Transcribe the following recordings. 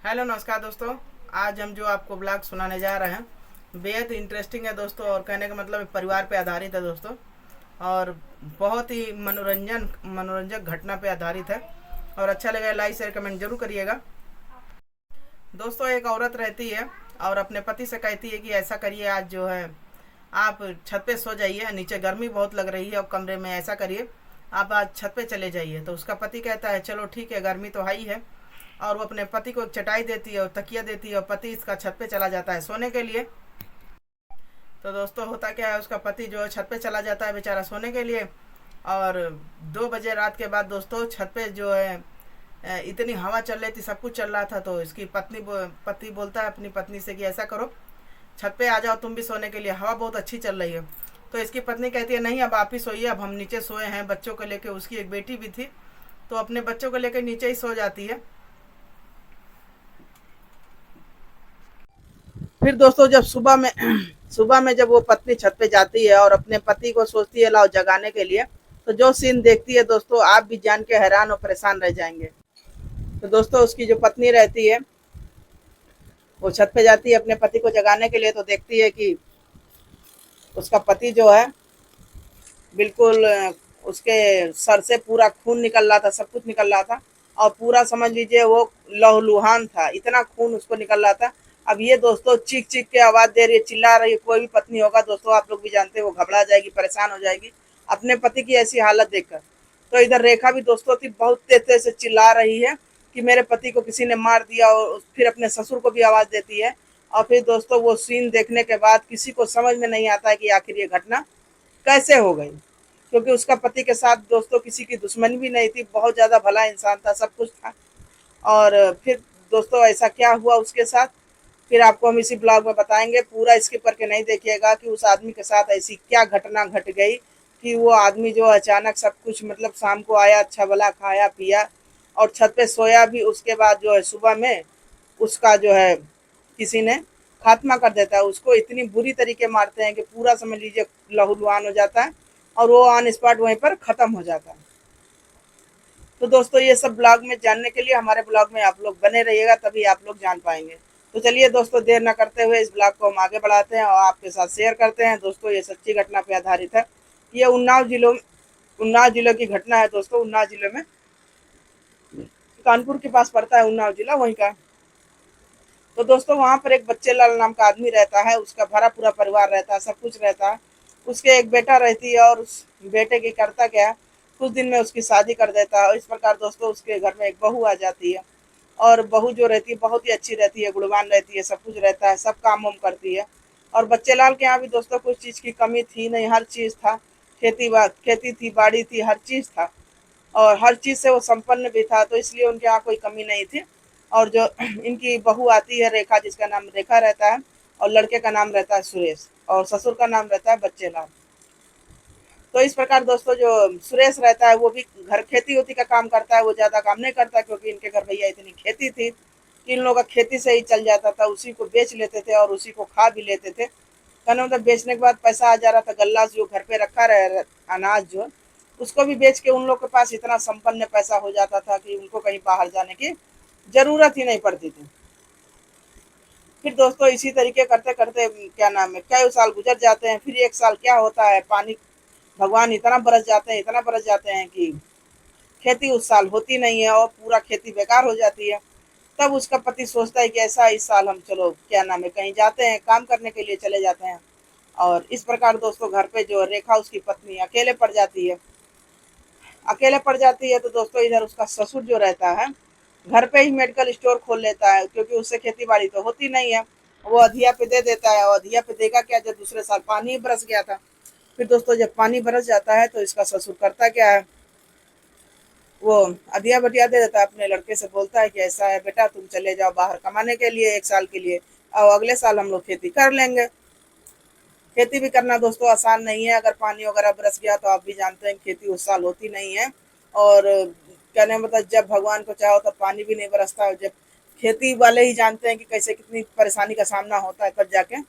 Hello नमस्कार दोस्तों। आज हम जो आपको ब्लॉग सुनाने जा रहे हैं बेहद इंटरेस्टिंग है दोस्तों, और कहने का मतलब परिवार पे आधारित है दोस्तों, और बहुत ही मनोरंजक घटना पे आधारित है। और अच्छा लगा लाइक शेयर कमेंट जरूर करिएगा। दोस्तों, एक औरत रहती है और अपने पति से कहती है कि ऐसा करिए, आज जो है आप छत पे सो जाइए, नीचे गर्मी बहुत लग रही है और कमरे में, ऐसा करिए आप आज छत पे चले जाइए। तो उसका पति कहता है चलो ठीक है, गर्मी तो हाई है। और वो अपने पति को एक चटाई देती है और तकिया देती है, और पति इसका छत पे चला जाता है सोने के लिए। तो दोस्तों, होता क्या है, उसका पति जो है छत पे चला जाता है बेचारा सोने के लिए। और 2 बजे रात के बाद दोस्तों छत पे जो है इतनी हवा चल रही थी, सब कुछ चल रहा था। तो इसकी पति बोलता है अपनी पत्नी से कि ऐसा करो, छत पे आ जाओ तुम भी सोने के लिए, हवा बहुत अच्छी चल रही है। तो इसकी पत्नी कहती है नहीं, अब आप ही सोइए, अब हम नीचे सोए हैं बच्चों को लेकर। उसकी एक बेटी भी थी, तो अपने बच्चों को लेकर नीचे ही सो जाती है। फिर दोस्तों, जब सुबह में सुबह में जब वो पत्नी छत पे जाती है और अपने पति को सोचती है लाओ जगाने के लिए, तो जो सीन देखती है दोस्तों, आप भी जान के हैरान और परेशान रह जाएंगे। तो दोस्तों, उसकी जो पत्नी रहती है वो छत पे जाती है अपने पति को जगाने के लिए, तो देखती है कि उसका पति जो है बिल्कुल उसके सर से पूरा खून निकल रहा था, सब कुछ निकल रहा था। और पूरा समझ लीजिए वो लहूलुहान था, इतना खून उसको निकल रहा था। अब ये दोस्तों चीख चीख के आवाज दे रही है, चिल्ला रही है। कोई भी पत्नी होगा दोस्तों, आप लोग भी जानते हैं, वो घबरा जाएगी, परेशान हो जाएगी अपने पति की ऐसी हालत देखकर। तो इधर रेखा भी दोस्तों थी, बहुत तेज तेज से चिल्ला रही है कि मेरे पति को किसी ने मार दिया, और फिर अपने ससुर को भी आवाज देती है। और फिर दोस्तों वो सीन देखने के बाद किसी को समझ में नहीं आता है कि आखिर ये घटना कैसे हो गई, क्योंकि उसका पति के साथ दोस्तों किसी की दुश्मनी भी नहीं थी, बहुत ज़्यादा भला इंसान था, सब कुछ था। और फिर दोस्तों ऐसा क्या हुआ उसके साथ, फिर आपको हम इसी ब्लॉग में बताएंगे। पूरा स्किप करके नहीं देखिएगा कि उस आदमी के साथ ऐसी क्या घटना घट गई कि वो आदमी जो अचानक सब कुछ, मतलब शाम को आया, अच्छा भला खाया पिया और छत पे सोया भी, उसके बाद जो है सुबह में उसका जो है किसी ने खात्मा कर देता है। उसको इतनी बुरी तरीके मारते हैं कि पूरा समझ लीजिए लहूलुहान हो जाता है, और वो ऑन स्पॉट वहीं पर खत्म हो जाता है। तो दोस्तों, ये सब ब्लॉग में जानने के लिए हमारे ब्लॉग में आप लोग बने रहिएगा, तभी आप लोग जान पाएंगे। तो चलिए दोस्तों, देर न करते हुए इस ब्लॉग को हम आगे बढ़ाते हैं और आपके साथ शेयर करते हैं। दोस्तों, ये सच्ची घटना पे आधारित है। ये उन्नाव जिलों की घटना है दोस्तों। उन्नाव जिले में, कानपुर के पास पड़ता है उन्नाव जिला, वहीं का। तो दोस्तों, वहां पर एक बच्चे लाल नाम का आदमी रहता है, उसका भरा पूरा परिवार रहता है, सब कुछ रहता है। उसके एक बेटा रहती है, और उस बेटे की करता क्या है, कुछ दिन में उसकी शादी कर देता है। और इस प्रकार दोस्तों उसके घर में एक बहू आ जाती है, और बहू जो रहती है बहुत ही अच्छी रहती है, गुणवान रहती है, सब कुछ रहता है, सब काम वाम करती है। और बच्चे लाल के यहाँ भी दोस्तों कुछ चीज़ की कमी थी नहीं, हर चीज़ था। खेती थी, बाड़ी थी, हर चीज़ था, और हर चीज़ से वो संपन्न भी था, तो इसलिए उनके यहाँ कोई कमी नहीं थी। और जो इनकी बहू आती है रेखा, जिसका नाम रेखा रहता है, और लड़के का नाम रहता है सुरेश, और ससुर का नाम रहता है बच्चेलाल। तो इस प्रकार दोस्तों जो सुरेश रहता है वो भी घर खेती होती का काम करता है, वो ज़्यादा काम नहीं करता, क्योंकि इनके घर भैया इतनी खेती थी कि इन लोगों का खेती से ही चल जाता था, उसी को बेच लेते थे और उसी को खा भी लेते थे। कहना मतलब बेचने के बाद पैसा आ जा रहा था, गल्ला जो घर पे रखा रहे अनाज जो, उसको भी बेच के उन लोग के पास इतना संपन्न पैसा हो जाता था कि उनको कहीं बाहर जाने की जरूरत ही नहीं पड़ती थी। फिर दोस्तों इसी तरीके करते करते क्या नाम है, कई साल गुजर जाते हैं। फिर एक साल क्या होता है, पानी भगवान इतना बरस जाते हैं, इतना बरस जाते हैं कि खेती उस साल होती नहीं है और पूरा खेती बेकार हो जाती है। तब उसका पति सोचता है कि ऐसा इस साल हम चलो क्या नाम है कहीं जाते हैं, काम करने के लिए चले जाते हैं। और इस प्रकार दोस्तों घर पे जो रेखा उसकी पत्नी अकेले पड़ जाती है। अकेले पड़ जाती है तो दोस्तों इधर उसका ससुर जो रहता है घर पे ही मेडिकल स्टोर खोल लेता है, क्योंकि उससे खेती बाड़ी तो होती नहीं है। वो अधिया पे दे देता है, और अधिया पे देगा क्या, जब दूसरे साल पानी ही बरस गया था। फिर दोस्तों जब पानी बरस जाता है तो इसका ससुर करता क्या है, वो अधिया बटिया दे देता है अपने लड़के से, बोलता है कि ऐसा है बेटा, तुम चले जाओ बाहर कमाने के लिए 1 साल के लिए, और अगले साल हम लोग खेती कर लेंगे। खेती भी करना दोस्तों आसान नहीं है, अगर पानी वगैरह बरस गया तो आप भी जानते हैं खेती उस साल होती नहीं है। और कहने मतलब जब भगवान को चाहो तब पानी भी नहीं बरसता, जब खेती वाले ही जानते हैं कि कैसे कितनी परेशानी का सामना होता है, तब जाके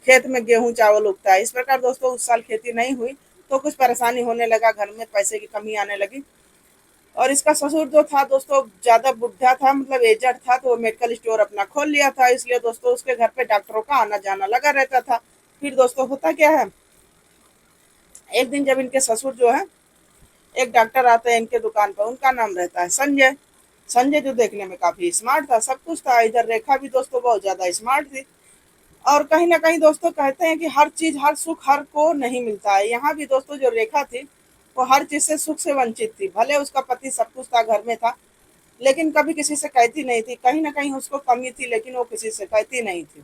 खेत में गेहूं चावल उगता है। इस प्रकार दोस्तों उस साल खेती नहीं हुई, तो कुछ परेशानी होने लगा, घर में पैसे की कमी आने लगी। और इसका ससुर जो था दोस्तों ज्यादा बुढ़ा था, मतलब एजड था, तो वो मेडिकल स्टोर अपना खोल लिया था, इसलिए दोस्तों उसके घर पे डॉक्टरों का आना जाना लगा रहता था। फिर दोस्तों होता क्या है, एक दिन जब इनके ससुर जो है, एक डॉक्टर आते हैं इनके दुकान पर, उनका नाम रहता है संजय। संजय जो देखने में काफी स्मार्ट था, सब कुछ था, इधर रेखा भी दोस्तों बहुत ज्यादा स्मार्ट थी। और कहीं ना कहीं दोस्तों कहते हैं कि हर चीज हर सुख हर को नहीं मिलता है। यहाँ भी दोस्तों जो रेखा थी वो हर चीज से सुख से वंचित थी। भले उसका पति सब कुछ था, घर में था, लेकिन कभी किसी से कहती नहीं थी। कहीं ना कहीं उसको कमी थी, लेकिन वो किसी से कहती नहीं थी।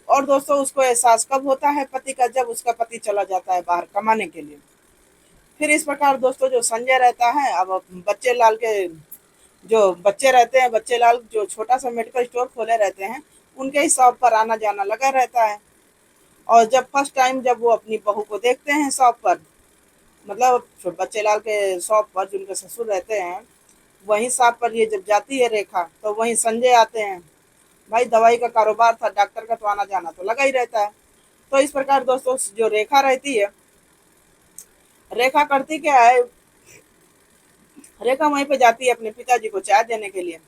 और दोस्तों उसको एहसास कब होता है पति का, जब उसका पति चला जाता है बाहर कमाने के लिए। फिर इस प्रकार दोस्तों जो संजय रहता है, अब बच्चे लाल के जो बच्चे रहते हैं, बच्चे लाल जो छोटा सा मेडिकल स्टोर खोले रहते हैं, उनके ही शॉप पर आना जाना लगा रहता है। और जब फर्स्ट टाइम जब वो अपनी बहू को देखते हैं शॉप पर, मतलब बच्चे लाल के शॉप पर जिनके ससुर रहते हैं, वहीं शॉप पर ये जब जाती है रेखा, तो वहीं संजय आते हैं। भाई दवाई का कारोबार था, डॉक्टर का तो आना जाना तो लगा ही रहता है। तो इस प्रकार दोस्तों जो रेखा रहती है, रेखा करती क्या है, रेखा वहीं पे जाती है अपने पिताजी को चाय देने के लिए।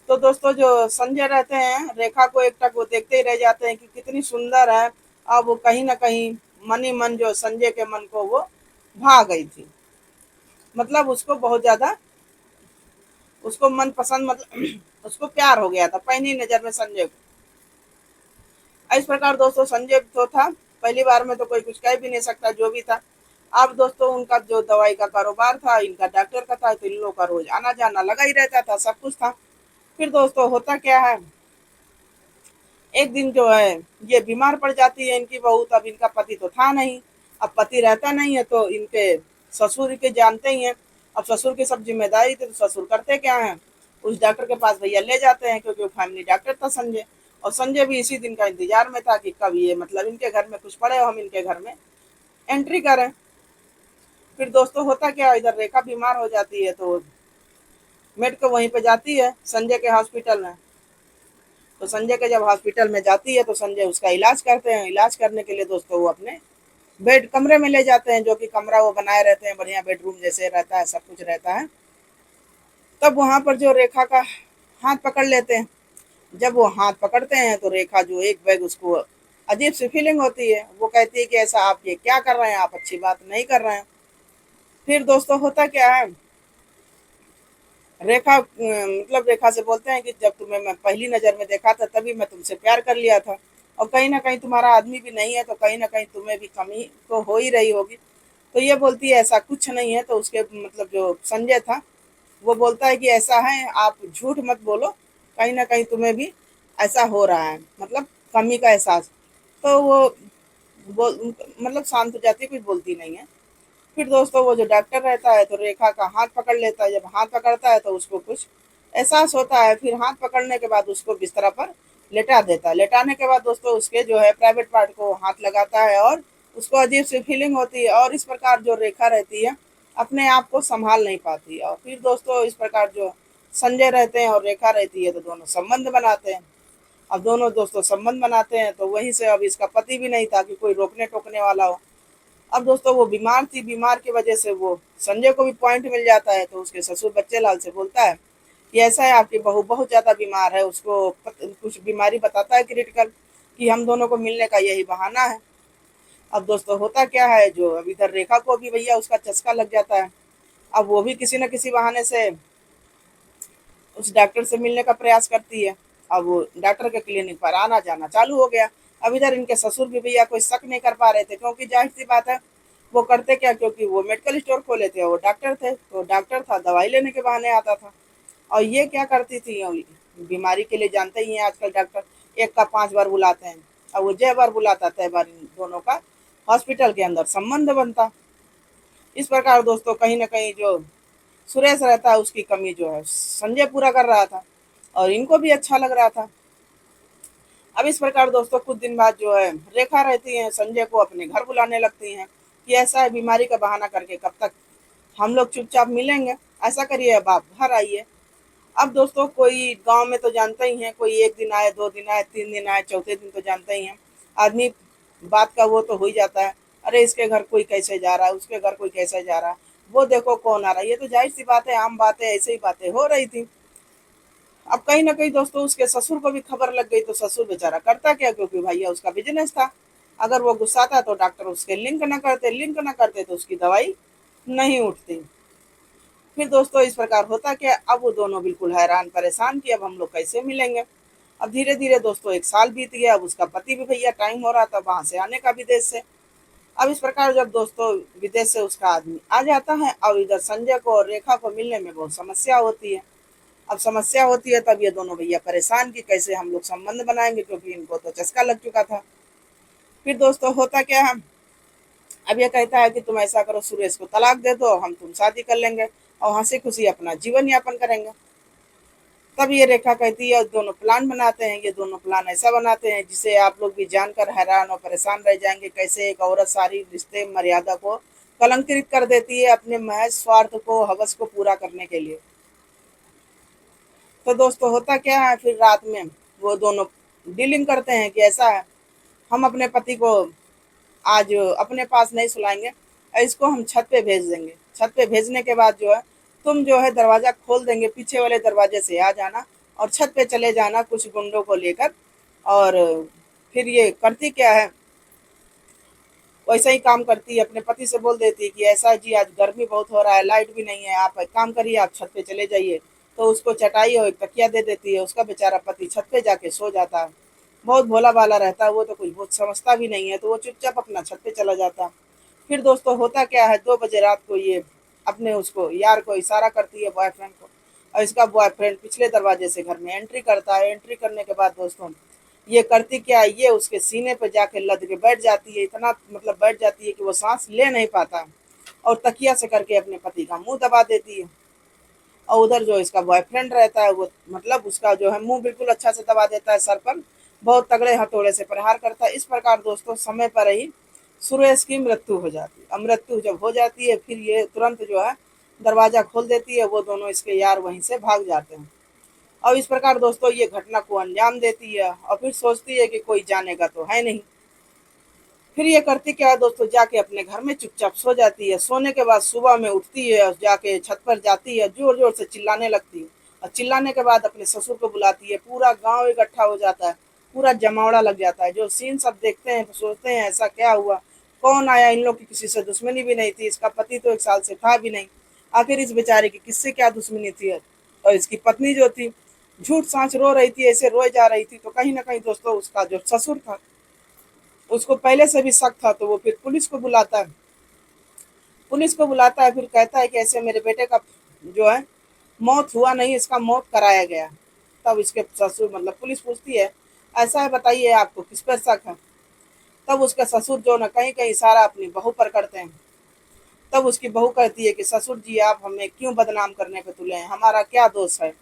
तो दोस्तों जो संजय रहते हैं, रेखा को एकटक वो देखते ही रह जाते हैं कि कितनी सुंदर है। अब वो कहीं ना कहीं मन ही मन जो संजय के मन को वो भा गई थी, मतलब उसको बहुत ज्यादा उसको मन पसंद, मतलब उसको प्यार हो गया था पहली नजर में संजय को। इस प्रकार दोस्तों संजय तो था, पहली बार में तो कोई कुछ कह भी नहीं सकता, जो भी था। अब दोस्तों उनका जो दवाई का कारोबार था, इनका डॉक्टर का था, तो इन लोगों का रोज आना जाना लगा ही रहता था, सब कुछ था। फिर दोस्तों होता क्या है, एक दिन जो है ये बीमार पड़ जाती है इनकी बहू। तब इनका पति तो था नहीं, अब पति रहता नहीं है, तो इनके ससुर के जानते ही हैं। अब ससुर की सब जिम्मेदारी थी, तो ससुर करते क्या है, उस डॉक्टर के पास भैया ले जाते हैं, क्योंकि वो फैमिली डॉक्टर था संजय। और संजय भी इसी दिन का इंतजार में था कि कब ये मतलब इनके घर में कुछ पड़े, हम इनके घर में एंट्री करें। फिर दोस्तों होता क्या, इधर रेखा बीमार हो जाती है, तो मेड को वहीं पे जाती है संजय के हॉस्पिटल में। तो संजय के जब हॉस्पिटल में जाती है, तो संजय उसका इलाज करते हैं। इलाज करने के लिए दोस्तों वो अपने बेड कमरे में ले जाते हैं, जो कि कमरा वो बनाए रहते हैं, बढ़िया बेडरूम जैसे रहता है, सब कुछ रहता है। तब वहां पर जो रेखा का हाथ पकड़ लेते हैं। जब वो हाथ पकड़ते हैं, तो रेखा जो एक बैग उसको अजीब सी फीलिंग होती है, वो कहती है कि ऐसा आप ये क्या कर रहे हैं, आप अच्छी बात नहीं कर रहे हैं। फिर दोस्तों होता क्या है, रेखा मतलब रेखा से बोलते हैं कि जब तुम्हें मैं पहली नजर में देखा था, तभी मैं तुमसे प्यार कर लिया था। और कहीं ना कहीं तुम्हारा आदमी भी नहीं है, तो कहीं ना कहीं तुम्हें भी कमी तो हो ही रही होगी। तो ये बोलती है ऐसा कुछ नहीं है। तो उसके मतलब जो संजय था, वो बोलता है कि ऐसा है, आप झूठ मत बोलो, कहीं ना कहीं तुम्हें भी ऐसा हो रहा है, मतलब कमी का एहसास। तो वो बोल मतलब शांत हो जाती है, कुछ बोलती नहीं है। फिर दोस्तों वो जो डॉक्टर रहता है, तो रेखा का हाथ पकड़ लेता है। जब हाथ पकड़ता है, तो उसको कुछ एहसास होता है। फिर हाथ पकड़ने के बाद उसको बिस्तर पर लेटा देता है। लेटाने के बाद दोस्तों उसके जो है प्राइवेट पार्ट को हाथ लगाता है, और उसको अजीब सी फीलिंग होती है। और इस प्रकार जो रेखा रहती है, अपने आप को संभाल नहीं पाती। और फिर दोस्तों इस प्रकार जो संजय रहते हैं और रेखा रहती है, तो दोनों संबंध बनाते हैं। अब दोनों दोस्तों संबंध बनाते हैं, तो वहीं से अब इसका पति भी नहीं था कि कोई रोकने टोकने वाला हो। अब दोस्तों वो बीमार थी, बीमार की वजह से वो संजय को भी पॉइंट मिल जाता है। तो उसके ससुर बच्चे लाल से बोलता है कि ऐसा है, आपकी बहू बहुत ज्यादा बीमार है, उसको कुछ बीमारी बताता है क्रिटिकल, कि हम दोनों को मिलने का यही बहाना है। अब दोस्तों होता क्या है, जो अब इधर रेखा को भी भैया उसका चस्का लग जाता है। अब वो भी किसी न किसी बहाने से उस डॉक्टर से मिलने का प्रयास करती है। अब वो डॉक्टर के क्लिनिक पर आना जाना चालू हो गया। अब इधर इनके ससुर भी भैया कोई शक नहीं कर पा रहे थे, क्योंकि जाहिर सी बात है, वो करते क्या, क्योंकि वो मेडिकल स्टोर खोले थे, वो डॉक्टर थे, तो डॉक्टर था, दवाई लेने के बहाने आता था। और ये क्या करती थी, बीमारी के लिए जानते ही हैं आजकल डॉक्टर, एक का 5 बार बुलाते हैं। अब वो जय बार बुलाता तय बार इन दोनों का हॉस्पिटल के अंदर संबंध बनता। इस प्रकार दोस्तों कहीं ना कहीं जो सुरेश रहता है, उसकी कमी जो है संजय पूरा कर रहा था, और इनको भी अच्छा लग रहा था। अब इस प्रकार दोस्तों कुछ दिन बाद जो है रेखा रहती है, संजय को अपने घर बुलाने लगती हैं कि ऐसा है, बीमारी का बहाना करके कब तक हम लोग चुपचाप मिलेंगे, ऐसा करिए अब आप घर आइए। अब दोस्तों कोई गांव में तो जानते ही हैं, कोई 1 दिन आए, 2 दिन आए, 3 दिन आए, चौथे दिन तो जानते ही हैं आदमी बात का वो तो हो ही जाता है। अरे इसके घर कोई कैसे जा रहा है, उसके घर कोई कैसे जा रहा है, वो देखो कौन आ रहा है। ये तो जाहिर सी बात है, आम बात है, ऐसे ही बातें हो रही थी। अब कहीं ना कहीं दोस्तों उसके ससुर को भी खबर लग गई, तो ससुर बेचारा करता क्या, क्योंकि भैया उसका बिजनेस था। अगर वो गुस्साता तो डॉक्टर उसके लिंक ना करते तो उसकी दवाई नहीं उठती। फिर दोस्तों इस प्रकार होता क्या, अब वो दोनों बिल्कुल हैरान परेशान कि अब हम लोग कैसे मिलेंगे। अब धीरे धीरे दोस्तों एक साल बीत गया। अब उसका पति भी भैया टाइम हो रहा था वहां से आने का विदेश से। अब इस प्रकार जब दोस्तों विदेश से उसका आदमी आ जाता है, अब इधर संजय को और रेखा को मिलने में बहुत समस्या होती है। अब समस्या होती है तब ये दोनों भैया परेशान कि कैसे हम लोग संबंध बनाएंगे, क्योंकि इनको तो चस्का लग चुका था। फिर दोस्तों होता क्या है, अब ये कहता है कि तुम ऐसा करो, सुरेश को तलाक दे दो, हम तुम शादी कर लेंगे और हंसी खुशी अपना जीवन यापन करेंगे। तब ये रेखा कहती है, और दोनों प्लान बनाते हैं। ये दोनों प्लान ऐसा बनाते हैं जिसे आप लोग भी जानकर हैरान और परेशान रह जाएंगे, कैसे एक औरत सारी रिश्ते मर्यादा को कलंकित कर देती है अपने महज स्वार्थ को, हवस को पूरा करने के लिए। तो दोस्तों होता क्या है, फिर रात में वो दोनों डीलिंग करते हैं कि ऐसा है, हम अपने पति को आज अपने पास नहीं सुलाएंगे, इसको हम छत पे भेज देंगे। छत पे भेजने के बाद जो है, तुम जो है दरवाजा खोल देंगे, पीछे वाले दरवाजे से आ जाना और छत पे चले जाना कुछ गुंडों को लेकर। और फिर ये करती क्या है, वैसा ही काम करती है, अपने पति से बोल देती है कि ऐसा जी आज गर्मी बहुत हो रहा है, लाइट भी नहीं है, आप एक काम करिए, आप छत पे चले जाइए। तो उसको चटाई और एक तकिया दे देती है। उसका बेचारा पति छत पे जाके सो जाता है। बहुत भोला भाला रहता है वो, तो कुछ बहुत समझता भी नहीं है, तो वो चुपचाप अपना छत पे चला जाता है। फिर दोस्तों होता क्या है, 2 बजे रात को ये अपने उसको यार को इशारा करती है, बॉयफ्रेंड को। और इसका बॉयफ्रेंड पिछले दरवाजे से घर में एंट्री करता है। एंट्री करने के बाद दोस्तों ये करती क्या है, ये उसके सीने पर जाके लद के बैठ जाती है। इतना मतलब बैठ जाती है कि वो सांस ले नहीं पाता, और तकिया से करके अपने पति का मुंह दबा देती है। और उधर जो इसका बॉयफ्रेंड रहता है वो मतलब उसका जो है मुंह बिल्कुल अच्छा से दबा देता है, सर पर बहुत तगड़े हथौड़े से प्रहार करता है। इस प्रकार दोस्तों समय पर ही सुरेश की मृत्यु हो जाती है। अब मृत्यु जब हो जाती है, फिर ये तुरंत जो है दरवाजा खोल देती है। वो दोनों इसके यार वहीं से भाग जाते हैं। और इस प्रकार दोस्तों ये घटना को अंजाम देती है, और फिर सोचती है कि कोई जानेगा तो है नहीं। फिर ये करती क्या है दोस्तों, जाके अपने घर में चुपचाप सो जाती है। सोने के बाद सुबह में उठती है और जाके छत पर जाती है, जोर जोर से चिल्लाने लगती है। और चिल्लाने के बाद अपने ससुर को बुलाती है। पूरा गांव इकट्ठा हो जाता है, पूरा जमावड़ा लग जाता है। जो सीन सब देखते हैं तो सोचते हैं ऐसा क्या हुआ, कौन आया, इन लोग की किसी से दुश्मनी भी नहीं थी, इसका पति तो 1 साल से था भी नहीं, आखिर इस बेचारे की किससे क्या दुश्मनी थी। और इसकी पत्नी जो थी झूठ सांच रो रही थी, ऐसे रोए जा रही थी। तो कहीं ना कहीं दोस्तों उसका जो ससुर था उसको पहले से भी शक था, तो वो फिर पुलिस को बुलाता है। पुलिस को बुलाता है, फिर कहता है कि ऐसे मेरे बेटे का जो है मौत हुआ नहीं, इसका मौत कराया गया। तब इसके ससुर मतलब पुलिस पूछती है ऐसा है, बताइए आपको किस पर शक है। तब उसका ससुर जो ना कहीं कहीं इशारा अपनी बहू पर करते हैं। तब उसकी बहू कहती है कि ससुर जी आप हमें क्यों बदनाम करने पे तुले हैं, हमारा क्या दोष है।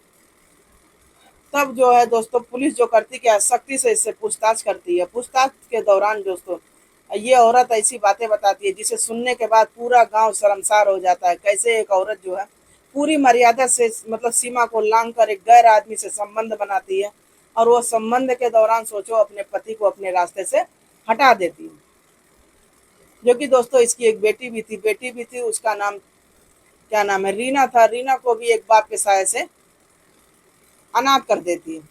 तब जो है दोस्तों पुलिस जो करती क्या है, सख्ती से इससे पूछताछ करती है। पूछताछ के दौरान दोस्तों ये औरत ऐसी बातें बताती है जिसे सुनने के बाद पूरा गांव शर्मसार हो जाता है। कैसे एक औरत जो है पूरी मर्यादा से मतलब सीमा को लांघ कर एक गैर आदमी से संबंध बनाती है, और वो संबंध के दौरान सोचो अपने पति को अपने रास्ते से हटा देती है। जो कि दोस्तों इसकी एक बेटी भी थी, उसका नाम क्या नाम है, रीना था। रीना को भी एक बाप के साय से अनाथ कर देती है,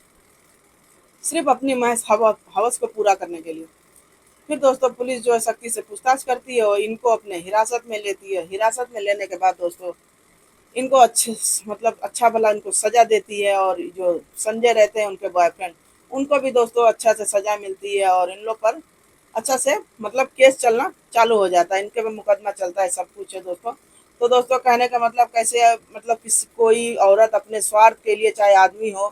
सिर्फ अपनी महज हवस को पूरा करने के लिए। फिर दोस्तों पुलिस जो है सख्ती से पूछताछ करती है और इनको अपने हिरासत में लेती है। हिरासत में लेने के बाद दोस्तों इनको अच्छे मतलब अच्छा भला इनको सजा देती है। और जो संजय रहते हैं उनके बॉयफ्रेंड, उनको भी दोस्तों अच्छा से सजा मिलती है, और इन लोग पर अच्छा से मतलब केस चलना चालू हो जाता है, इनके पे मुकदमा चलता है, सब कुछ है दोस्तों। तो दोस्तों कहने का मतलब कैसे मतलब किसी कोई औरत अपने स्वार्थ के लिए, चाहे आदमी हो,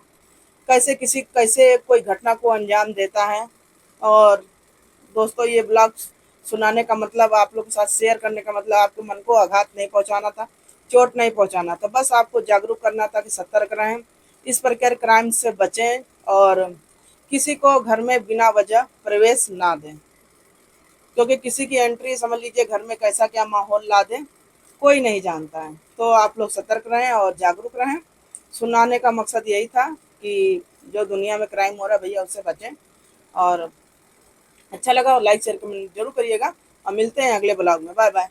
कैसे कोई घटना को अंजाम देता है। और दोस्तों ये ब्लॉग सुनाने का मतलब, आप लोग के साथ शेयर करने का मतलब आपके मन को आघात नहीं पहुंचाना था, चोट नहीं पहुंचाना था, बस आपको जागरूक करना था कि सतर्क रहें, इस प्रकार क्राइम से बचें, और किसी को घर में बिना वजह प्रवेश ना दें। क्योंकि किसी की एंट्री समझ लीजिए घर में कैसा क्या माहौल ला दे, कोई नहीं जानता है। तो आप लोग सतर्क रहें और जागरूक रहें। सुनाने का मकसद यही था कि जो दुनिया में क्राइम हो रहा है भैया उससे बचें। और अच्छा लगा और लाइक शेयर कमेंट जरूर करिएगा, और मिलते हैं अगले ब्लॉग में। Bye bye.